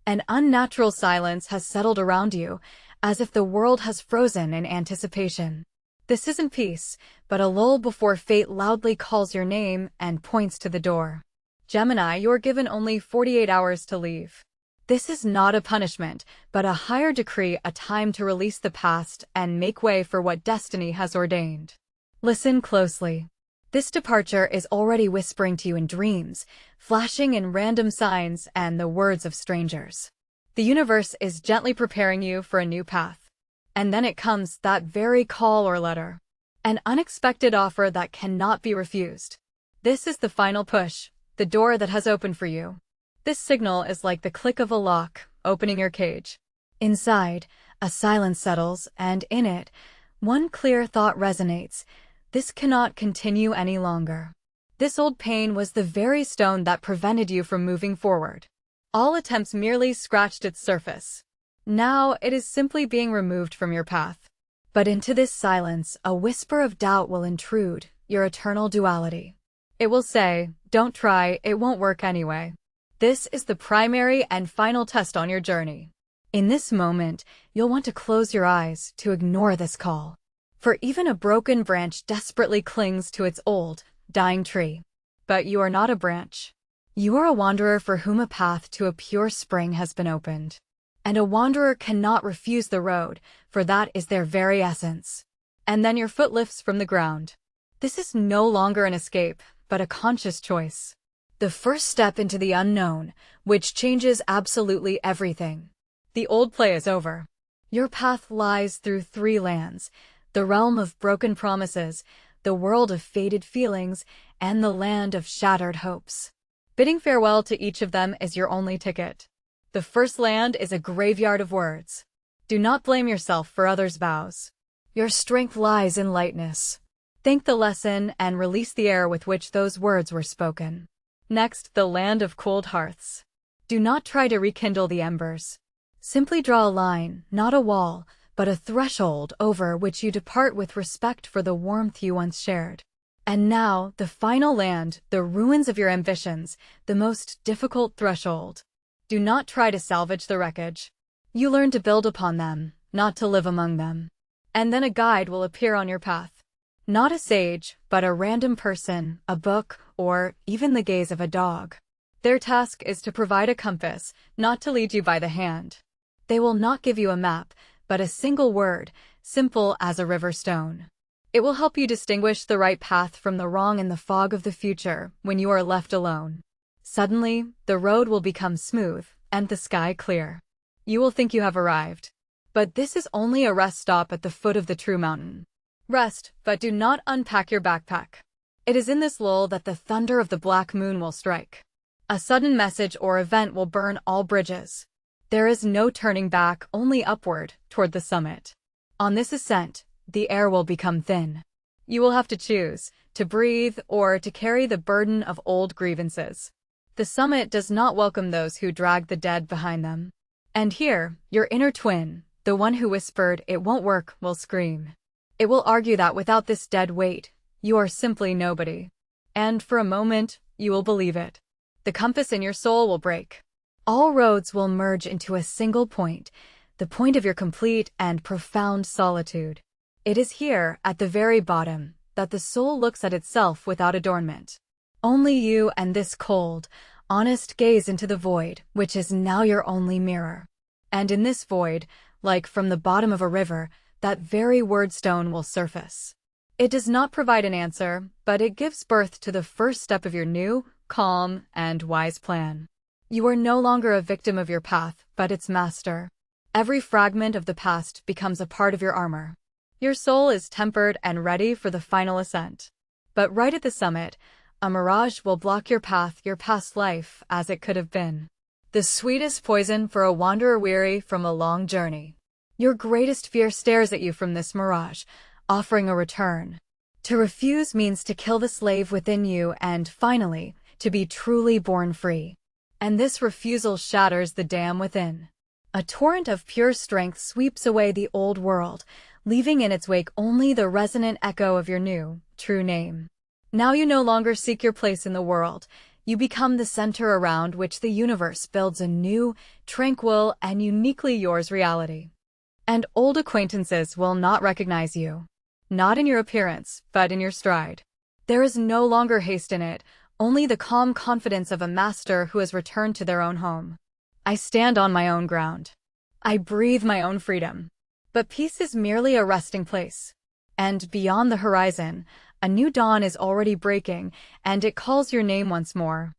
An unnatural silence has settled around you, as if the world has frozen in anticipation. This isn't peace, but a lull before fate loudly calls your name and points to the door. Gemini, you're given only 48 hours to leave. This is not a punishment, but a higher decree, a time to release the past and make way for what destiny has ordained. Listen closely. This departure is already whispering to you in dreams, flashing in random signs and the words of strangers. The universe is gently preparing you for a new path. And then it comes, that very call or letter. An unexpected offer that cannot be refused. This is the final push, the door that has opened for you. This signal is like the click of a lock, opening your cage. Inside, a silence settles, and in it, one clear thought resonates. This cannot continue any longer. This old pain was the very stone that prevented you from moving forward. All attempts merely scratched its surface. Now it is simply being removed from your path. But into this silence, a whisper of doubt will intrude, your eternal duality. It will say, "Don't try, it won't work anyway." This is the primary and final test on your journey. In this moment, you'll want to close your eyes, to ignore this call. For even a broken branch desperately clings to its old, dying tree. But you are not a branch. You are a wanderer for whom a path to a pure spring has been opened. And a wanderer cannot refuse the road, for that is their very essence. And then your foot lifts from the ground. This is no longer an escape, but a conscious choice. The first step into the unknown, which changes absolutely everything. The old play is over. Your path lies through 3 lands, the realm of broken promises, the world of faded feelings, and the land of shattered hopes. Bidding farewell to each of them is your only ticket. The first land is a graveyard of words. Do not blame yourself for others' vows. Your strength lies in lightness. Thank the lesson and release the air with which those words were spoken. Next, the land of cold hearths. Do not try to rekindle the embers. Simply draw a line, not a wall, but a threshold over which you depart with respect for the warmth you once shared. And now, the final land, the ruins of your ambitions, the most difficult threshold. Do not try to salvage the wreckage. You learn to build upon them, not to live among them. And then a guide will appear on your path. Not a sage, but a random person, a book, or even the gaze of a dog. Their task is to provide a compass, not to lead you by the hand. They will not give you a map, but a single word, simple as a river stone. It will help you distinguish the right path from the wrong in the fog of the future when you are left alone. Suddenly, the road will become smooth, and the sky clear. You will think you have arrived. But this is only a rest stop at the foot of the true mountain. Rest, but do not unpack your backpack. It is in this lull that the thunder of the black moon will strike. A sudden message or event will burn all bridges. There is no turning back, only upward, toward the summit. On this ascent, the air will become thin. You will have to choose, to breathe or to carry the burden of old grievances. The summit does not welcome those who drag the dead behind them. And here, your inner twin, the one who whispered, "It won't work," will scream. It will argue that without this dead weight, you are simply nobody. And for a moment, you will believe it. The compass in your soul will break. All roads will merge into a single point, the point of your complete and profound solitude. It is here, at the very bottom, that the soul looks at itself without adornment. Only you and this cold, honest gaze into the void, which is now your only mirror. And in this void, like from the bottom of a river, that very word stone will surface. It does not provide an answer, but it gives birth to the first step of your new, calm, and wise plan. You are no longer a victim of your path, but its master. Every fragment of the past becomes a part of your armor. Your soul is tempered and ready for the final ascent. But right at the summit, a mirage will block your path, your past life as it could have been. The sweetest poison for a wanderer weary from a long journey. Your greatest fear stares at you from this mirage, offering a return. To refuse means to kill the slave within you and, finally, to be truly born free. And this refusal shatters the dam within. A torrent of pure strength sweeps away the old world, leaving in its wake only the resonant echo of your new, true name. Now you no longer seek your place in the world. You become the center around which the universe builds a new, tranquil, and uniquely yours reality. And old acquaintances will not recognize you. Not in your appearance, but in your stride. There is no longer haste in it, only the calm confidence of a master who has returned to their own home. I stand on my own ground. I breathe my own freedom. But peace is merely a resting place. And beyond the horizon, a new dawn is already breaking, and it calls your name once more.